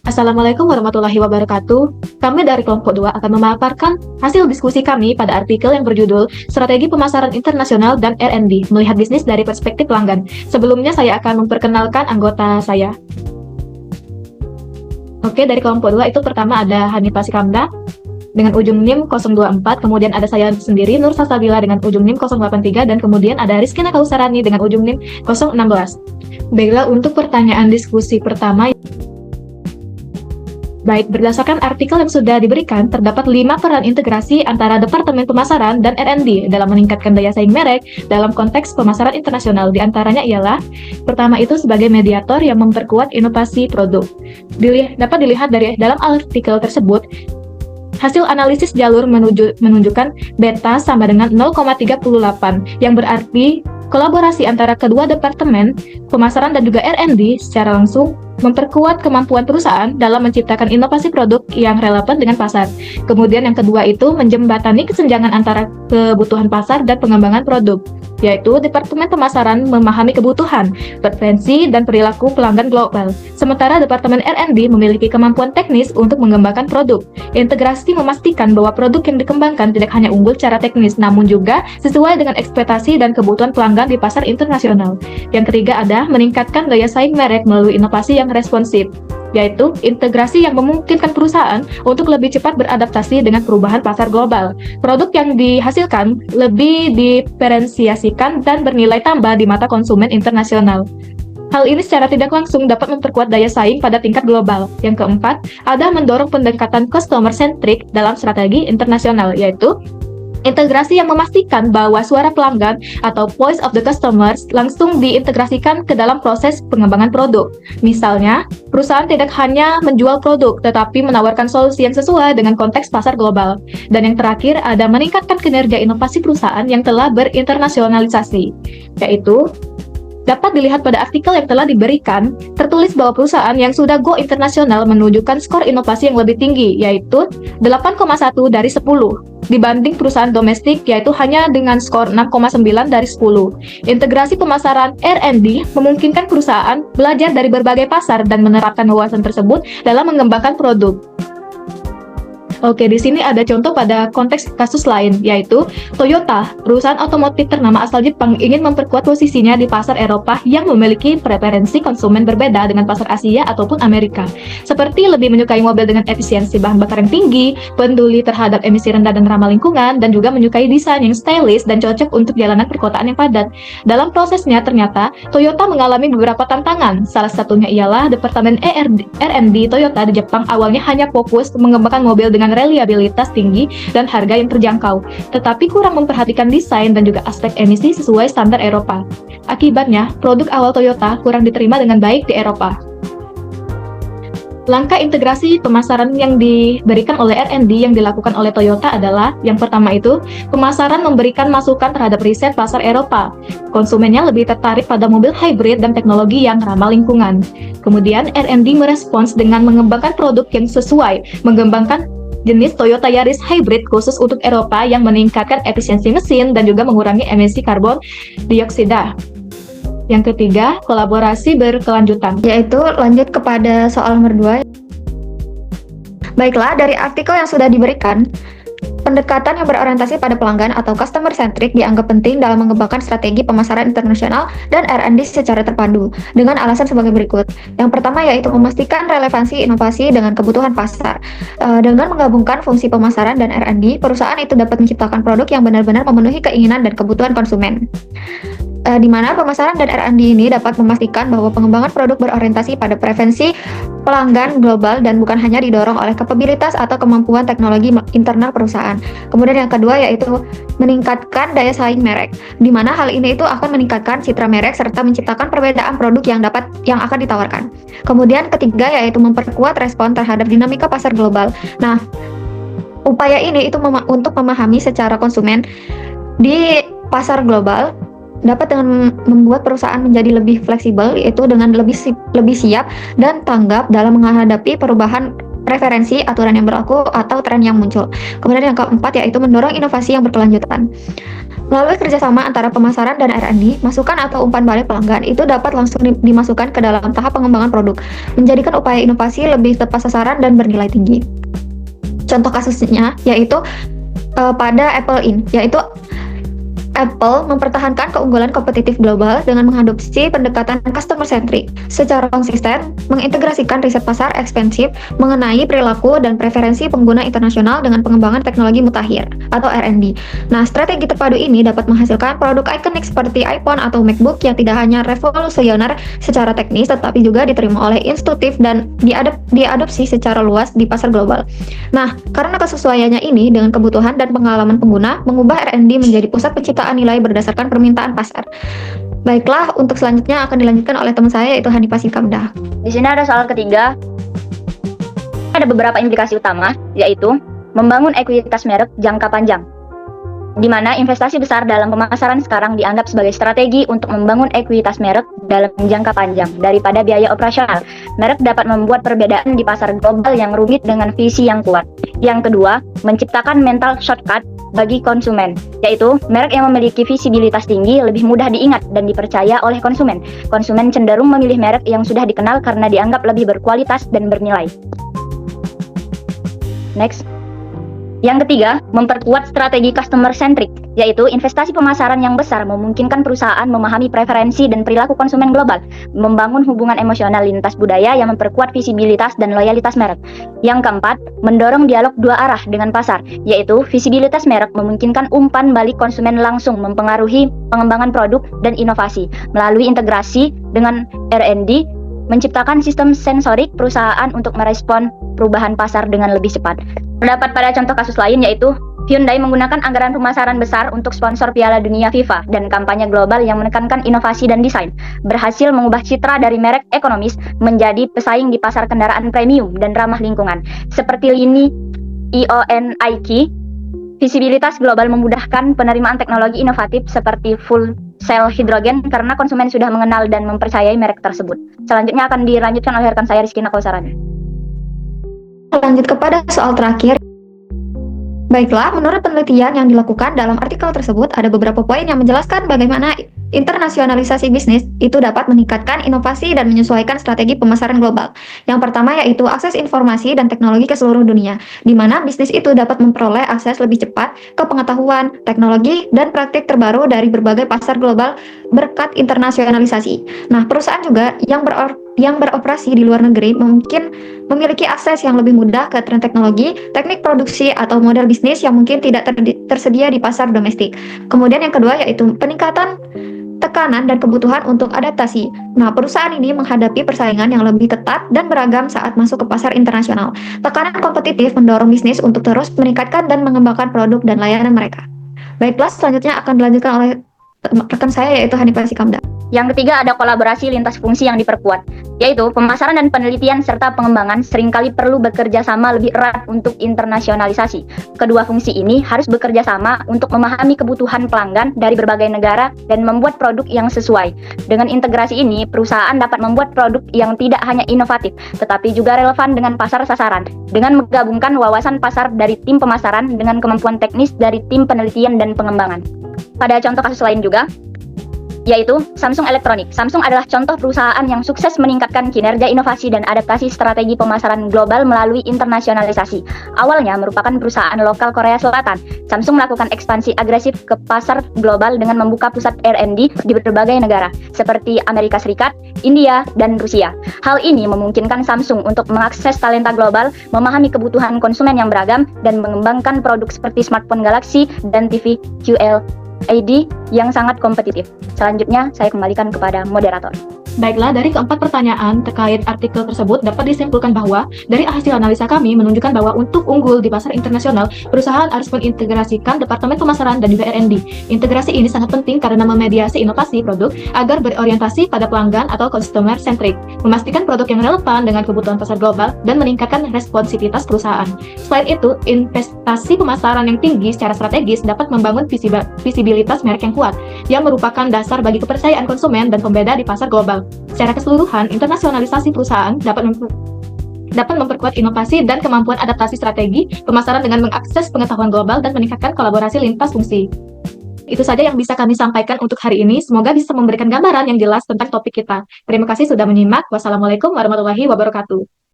Assalamualaikum warahmatullahi wabarakatuh. Kami dari kelompok 2 akan memaparkan hasil diskusi kami pada artikel yang berjudul Strategi Pemasaran Internasional dan R&D, Melihat Bisnis dari Perspektif Pelanggan. Sebelumnya saya akan memperkenalkan anggota saya. Oke, dari kelompok 2 itu pertama ada Hanifah Sikamda dengan ujung NIM 024, kemudian ada saya sendiri Nur Salsabila dengan ujung NIM 083, dan kemudian ada Rizkina Kausarani dengan ujung NIM 016. Baiklah, untuk pertanyaan diskusi pertama, baik, berdasarkan artikel yang sudah diberikan, terdapat 5 peran integrasi antara Departemen Pemasaran dan R&D dalam meningkatkan daya saing merek dalam konteks pemasaran internasional. Di antaranya ialah, pertama itu sebagai mediator yang memperkuat inovasi produk. Dapat dilihat dari dalam artikel tersebut, hasil analisis jalur menunjukkan beta sama dengan 0,38, yang berarti kolaborasi antara kedua departemen pemasaran dan juga R&D secara langsung memperkuat kemampuan perusahaan dalam menciptakan inovasi produk yang relevan dengan pasar. Kemudian yang kedua itu menjembatani kesenjangan antara kebutuhan pasar dan pengembangan produk, yaitu Departemen Pemasaran memahami kebutuhan, preferensi, dan perilaku pelanggan global. Sementara Departemen R&D memiliki kemampuan teknis untuk mengembangkan produk. Integrasi memastikan bahwa produk yang dikembangkan tidak hanya unggul secara teknis, namun juga sesuai dengan ekspektasi dan kebutuhan pelanggan di pasar internasional. Yang ketiga ada meningkatkan daya saing merek melalui inovasi yang responsif, yaitu integrasi yang memungkinkan perusahaan untuk lebih cepat beradaptasi dengan perubahan pasar global. Produk yang dihasilkan lebih diferensiasikan dan bernilai tambah di mata konsumen internasional. Hal ini secara tidak langsung dapat memperkuat daya saing pada tingkat global. Yang keempat, ada mendorong pendekatan customer-centric dalam strategi internasional, yaitu integrasi yang memastikan bahwa suara pelanggan atau voice of the customers langsung diintegrasikan ke dalam proses pengembangan produk. Misalnya, perusahaan tidak hanya menjual produk, tetapi menawarkan solusi yang sesuai dengan konteks pasar global. Dan yang terakhir, ada meningkatkan kinerja inovasi perusahaan yang telah berinternasionalisasi, yaitu dapat dilihat pada artikel yang telah diberikan, tertulis bahwa perusahaan yang sudah go internasional menunjukkan skor inovasi yang lebih tinggi, yaitu 8,1 dari 10, dibanding perusahaan domestik, yaitu hanya dengan skor 6,9 dari 10. Integrasi pemasaran R&D memungkinkan perusahaan belajar dari berbagai pasar dan menerapkan wawasan tersebut dalam mengembangkan produk. Oke, di sini ada contoh pada konteks kasus lain, yaitu Toyota, perusahaan otomotif ternama asal Jepang, ingin memperkuat posisinya di pasar Eropa yang memiliki preferensi konsumen berbeda dengan pasar Asia ataupun Amerika, seperti lebih menyukai mobil dengan efisiensi bahan bakar yang tinggi, peduli terhadap emisi rendah dan ramah lingkungan, dan juga menyukai desain yang stylish dan cocok untuk jalanan perkotaan yang padat. Dalam prosesnya, ternyata Toyota mengalami beberapa tantangan. Salah satunya ialah Departemen R&D Toyota di Jepang awalnya hanya fokus mengembangkan mobil dengan reliabilitas tinggi dan harga yang terjangkau, tetapi kurang memperhatikan desain dan juga aspek emisi sesuai standar Eropa. Akibatnya, produk awal Toyota kurang diterima dengan baik di Eropa. Langkah integrasi pemasaran yang diberikan oleh R&D yang dilakukan oleh Toyota adalah, yang pertama itu, pemasaran memberikan masukan terhadap riset pasar Eropa. Konsumennya lebih tertarik pada mobil hybrid dan teknologi yang ramah lingkungan. Kemudian, R&D merespons dengan mengembangkan produk yang sesuai, mengembangkan jenis Toyota Yaris Hybrid khusus untuk Eropa yang meningkatkan efisiensi mesin dan juga mengurangi emisi karbon dioksida. Yang ketiga, kolaborasi berkelanjutan. Yaitu lanjut kepada soal nomor 2. Baiklah, dari artikel yang sudah diberikan, pendekatan yang berorientasi pada pelanggan atau customer centric dianggap penting dalam mengembangkan strategi pemasaran internasional dan R&D secara terpadu dengan alasan sebagai berikut. Yang pertama yaitu memastikan relevansi inovasi dengan kebutuhan pasar. Dengan menggabungkan fungsi pemasaran dan R&D, perusahaan itu dapat menciptakan produk yang benar-benar memenuhi keinginan dan kebutuhan konsumen. Di mana pemasaran dan R&D ini dapat memastikan bahwa pengembangan produk berorientasi pada preferensi pelanggan global dan bukan hanya didorong oleh kapabilitas atau kemampuan teknologi internal perusahaan. Kemudian yang kedua yaitu meningkatkan daya saing merek, di mana hal ini itu akan meningkatkan citra merek serta menciptakan perbedaan produk yang akan ditawarkan. Kemudian ketiga yaitu memperkuat respon terhadap dinamika pasar global. Nah, upaya ini itu untuk memahami secara konsumen di pasar global dapat dengan membuat perusahaan menjadi lebih fleksibel, yaitu dengan lebih siap dan tanggap dalam menghadapi perubahan preferensi, aturan yang berlaku, atau tren yang muncul. Kemudian yang keempat yaitu mendorong inovasi yang berkelanjutan. Melalui kerjasama antara pemasaran dan R&D, masukan atau umpan balik pelanggan itu dapat langsung dimasukkan ke dalam tahap pengembangan produk, menjadikan upaya inovasi lebih tepat sasaran dan bernilai tinggi. Contoh kasusnya yaitu pada Apple Inc., yaitu Apple mempertahankan keunggulan kompetitif global dengan mengadopsi pendekatan customer-centric secara konsisten, mengintegrasikan riset pasar ekspensif mengenai perilaku dan preferensi pengguna internasional dengan pengembangan teknologi mutakhir atau R&D. Nah, strategi terpadu ini dapat menghasilkan produk ikonik seperti iPhone atau MacBook yang tidak hanya revolusioner secara teknis, tetapi juga diterima oleh institutif dan diadopsi secara luas di pasar global. Nah, karena kesesuaiannya ini dengan kebutuhan dan pengalaman pengguna, mengubah R&D menjadi pusat penciptaan nilai berdasarkan permintaan pasar. Baiklah, untuk selanjutnya akan dilanjutkan oleh teman saya yaitu Hanifah Sikamda. Di sini ada soal ketiga. Ada beberapa implikasi utama, yaitu membangun ekuitas merek jangka panjang, di mana investasi besar dalam pemasaran sekarang dianggap sebagai strategi untuk membangun ekuitas merek dalam jangka panjang daripada biaya operasional. Merek dapat membuat perbedaan di pasar global yang rumit dengan visi yang kuat. Yang kedua, menciptakan mental shortcut bagi konsumen, yaitu merek yang memiliki visibilitas tinggi lebih mudah diingat dan dipercaya oleh konsumen. Konsumen cenderung memilih merek yang sudah dikenal karena dianggap lebih berkualitas dan bernilai. Next. Yang ketiga, memperkuat strategi customer-centric, yaitu investasi pemasaran yang besar memungkinkan perusahaan memahami preferensi dan perilaku konsumen global, membangun hubungan emosional lintas budaya yang memperkuat visibilitas dan loyalitas merek. Yang keempat, mendorong dialog dua arah dengan pasar, yaitu visibilitas merek memungkinkan umpan balik konsumen langsung mempengaruhi pengembangan produk dan inovasi. Melalui integrasi dengan R&D, menciptakan sistem sensorik perusahaan untuk merespon perubahan pasar dengan lebih cepat. Terdapat pada contoh kasus lain yaitu Hyundai menggunakan anggaran pemasaran besar untuk sponsor Piala Dunia FIFA dan kampanye global yang menekankan inovasi dan desain, berhasil mengubah citra dari merek ekonomis menjadi pesaing di pasar kendaraan premium dan ramah lingkungan. Seperti lini IONIQ, visibilitas global memudahkan penerimaan teknologi inovatif seperti full cell hidrogen karena konsumen sudah mengenal dan mempercayai merek tersebut. Selanjutnya akan dilanjutkan oleh rekan saya Rizky Nakolsarani. Lanjut kepada soal terakhir. Baiklah, menurut penelitian yang dilakukan dalam artikel tersebut, ada beberapa poin yang menjelaskan bagaimana internasionalisasi bisnis itu dapat meningkatkan inovasi dan menyesuaikan strategi pemasaran global. Yang pertama yaitu akses informasi dan teknologi ke seluruh dunia, di mana bisnis itu dapat memperoleh akses lebih cepat ke pengetahuan, teknologi, dan praktik terbaru dari berbagai pasar global berkat internasionalisasi. Nah, perusahaan juga yang beroperasi di luar negeri mungkin memiliki akses yang lebih mudah ke tren teknologi, teknik produksi, atau model bisnis yang mungkin tidak tersedia di pasar domestik. Kemudian yang kedua yaitu peningkatan tekanan dan kebutuhan untuk adaptasi. Nah, perusahaan ini menghadapi persaingan yang lebih ketat dan beragam saat masuk ke pasar internasional. Tekanan kompetitif mendorong bisnis untuk terus meningkatkan dan mengembangkan produk dan layanan mereka. Baiklah, selanjutnya akan dilanjutkan oleh rekan saya yaitu Hanifah Sikamda. Yang ketiga ada kolaborasi lintas fungsi yang diperkuat, yaitu pemasaran dan penelitian serta pengembangan seringkali perlu bekerja sama lebih erat untuk internasionalisasi. Kedua fungsi ini harus bekerja sama untuk memahami kebutuhan pelanggan dari berbagai negara dan membuat produk yang sesuai. Dengan integrasi ini, perusahaan dapat membuat produk yang tidak hanya inovatif, tetapi juga relevan dengan pasar sasaran, dengan menggabungkan wawasan pasar dari tim pemasaran dengan kemampuan teknis dari tim penelitian dan pengembangan. Pada contoh kasus lain juga, yaitu Samsung Electronics. Samsung adalah contoh perusahaan yang sukses meningkatkan kinerja inovasi dan adaptasi strategi pemasaran global melalui internasionalisasi. Awalnya merupakan perusahaan lokal Korea Selatan, Samsung melakukan ekspansi agresif ke pasar global dengan membuka pusat R&D di berbagai negara, seperti Amerika Serikat, India, dan Rusia. Hal ini memungkinkan Samsung untuk mengakses talenta global, memahami kebutuhan konsumen yang beragam, dan mengembangkan produk seperti smartphone Galaxy dan TV QLED yang sangat kompetitif. Selanjutnya, saya kembalikan kepada moderator. Baiklah, dari keempat pertanyaan terkait artikel tersebut dapat disimpulkan bahwa dari hasil analisa kami menunjukkan bahwa untuk unggul di pasar internasional, perusahaan harus mengintegrasikan departemen pemasaran dan juga R&D. Integrasi ini sangat penting karena memediasi inovasi produk agar berorientasi pada pelanggan atau customer centric, memastikan produk yang relevan dengan kebutuhan pasar global, dan meningkatkan responsivitas perusahaan. Selain itu, investasi pemasaran yang tinggi secara strategis dapat membangun visibilitas merek yang kuat, yang merupakan dasar bagi kepercayaan konsumen dan pembeda di pasar global. Secara keseluruhan, internasionalisasi perusahaan dapat memperkuat inovasi dan kemampuan adaptasi strategi pemasaran dengan mengakses pengetahuan global dan meningkatkan kolaborasi lintas fungsi. Itu saja yang bisa kami sampaikan untuk hari ini. Semoga bisa memberikan gambaran yang jelas tentang topik kita. Terima kasih sudah menyimak. Wassalamualaikum warahmatullahi wabarakatuh.